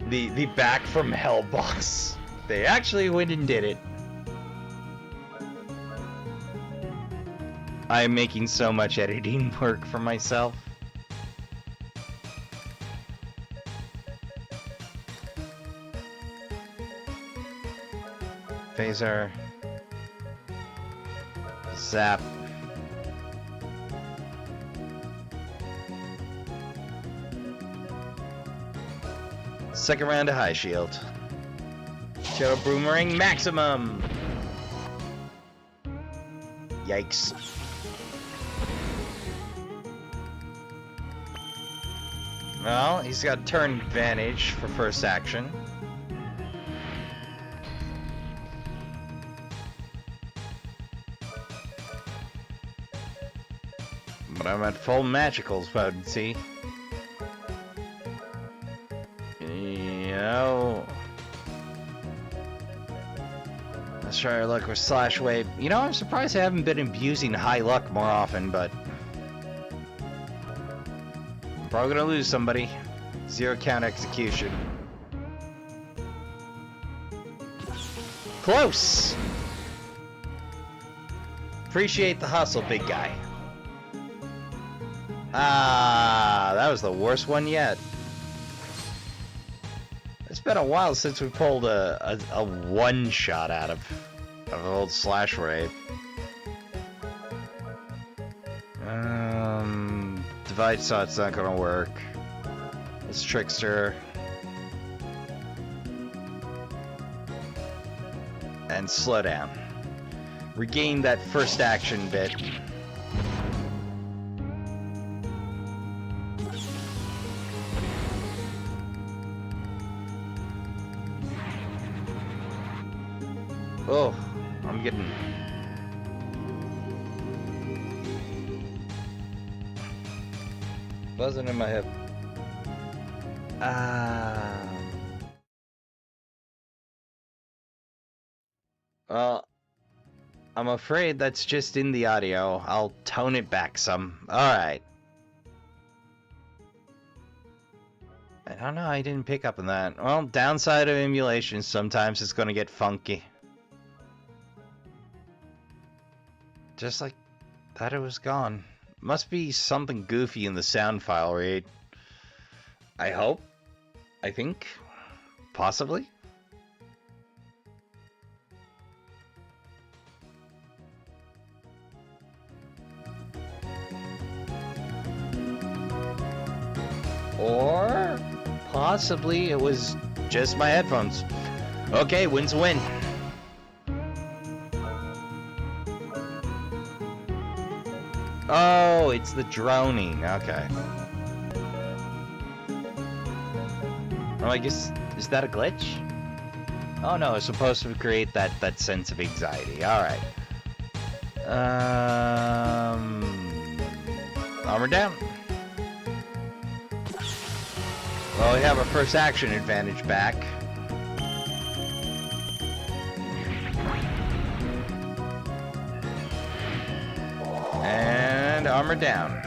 The back from hell boss. They actually went and did it. I'm making so much editing work for myself. Phaser. Zap. Second round of high shield. Shadow Boomerang maximum! Yikes. Well, he's got turn advantage for first action. But I'm at full magicals mode, see? You know... Let's try our luck with Slash Wave. You know, I'm surprised I haven't been abusing high luck more often, but... I'm probably gonna lose somebody. 0 count execution. Close! Appreciate the hustle, big guy. Ah, that was the worst one yet. It's been a while since we pulled a one-shot out of old Slash Wave. Divide Shot's not gonna work. It's Trickster. And slow down. regain that first action bit. Oh, I'm getting... buzzing in my head. Well, I'm afraid that's just in the audio. I'll tone it back some. Alright. I don't know, I didn't pick up on that. Well, downside of emulation, sometimes it's gonna get funky. Just like that, it was gone. Must be something goofy in the sound file read. I hope. I think. Possibly. Or possibly it was just my headphones. Okay, win's a win. Oh, it's the droning. Okay. Oh, I guess, is that a glitch? Oh no, it's supposed to create that sense of anxiety. Alright. Armor down. Well, we have our first action advantage back. And armor down.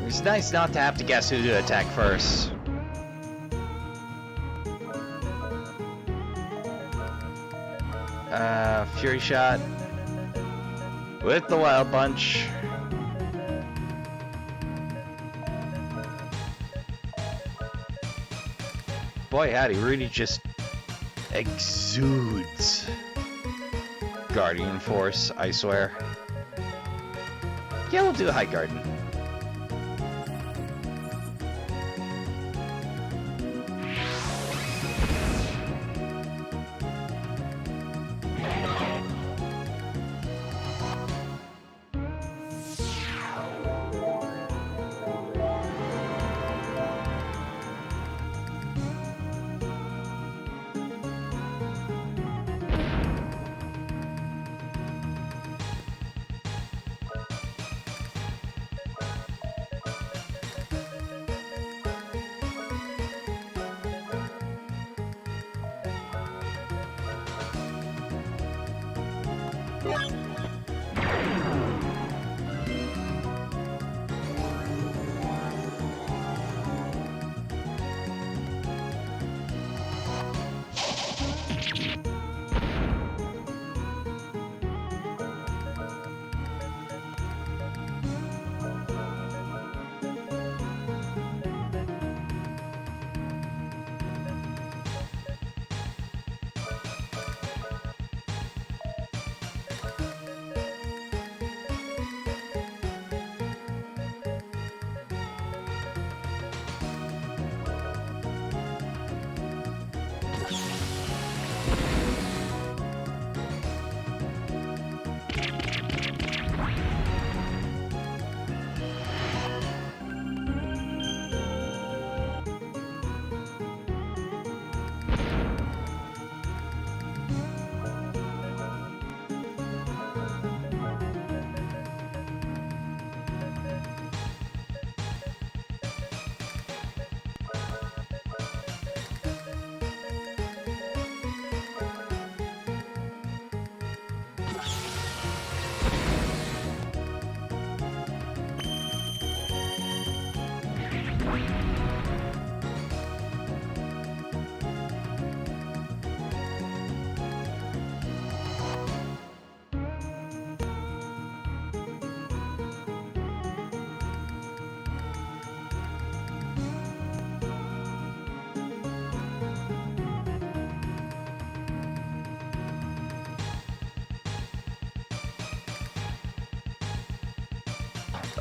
It's nice not to have to guess who to attack first. Fury shot with the wild punch. Boy howdy, Rudy just exudes Guardian Force, I swear. Yeah, we'll do a High Garden.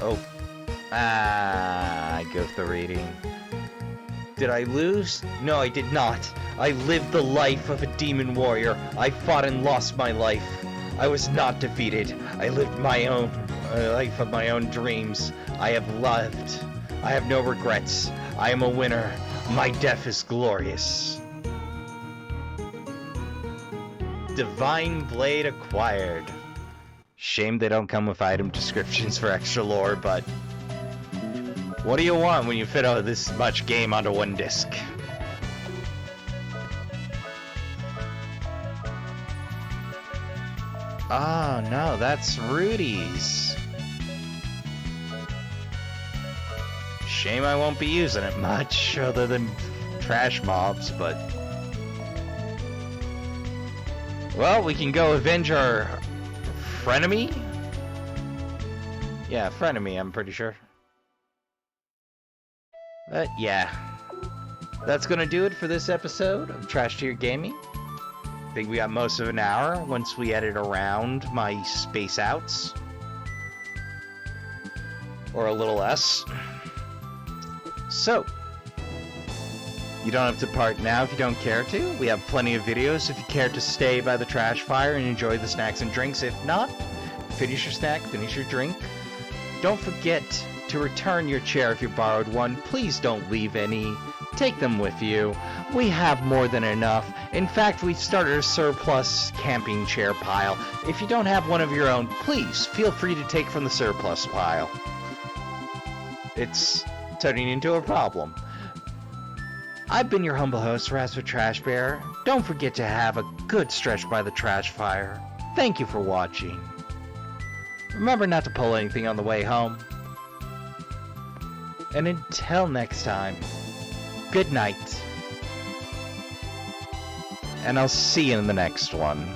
Oh. I goofed the reading. Did I lose? No, I did not. I lived the life of a demon warrior. I fought and lost my life. I was not defeated. I lived my own life of my own dreams. I have loved. I have no regrets. I am a winner. My death is glorious. Divine Blade acquired. Shame they don't come with item descriptions for extra lore, but what do you want when you fit out this much game onto one disc? Oh no, that's Rudy's. Shame I won't be using it much, other than trash mobs, but... Well, we can go avenge our frenemy? Yeah, frenemy, I'm pretty sure. But yeah, that's gonna do it for this episode of Trash Tier Gaming. I think we got most of an hour once we edit around my space outs. Or a little less. So, you don't have to part now if you don't care to. We have plenty of videos if you care to stay by the trash fire and enjoy the snacks and drinks. If not, finish your snack, finish your drink. Don't forget to return your chair if you borrowed one. Please don't leave any. Take them with you. We have more than enough. In fact, we've started a surplus camping chair pile. If you don't have one of your own, please feel free to take from the surplus pile. It's turning into a problem. I've been your humble host, Rasper Trash Bear. Don't forget to have a good stretch by the trash fire. Thank you for watching. Remember not to pull anything on the way home. And until next time, good night. And I'll see you in the next one.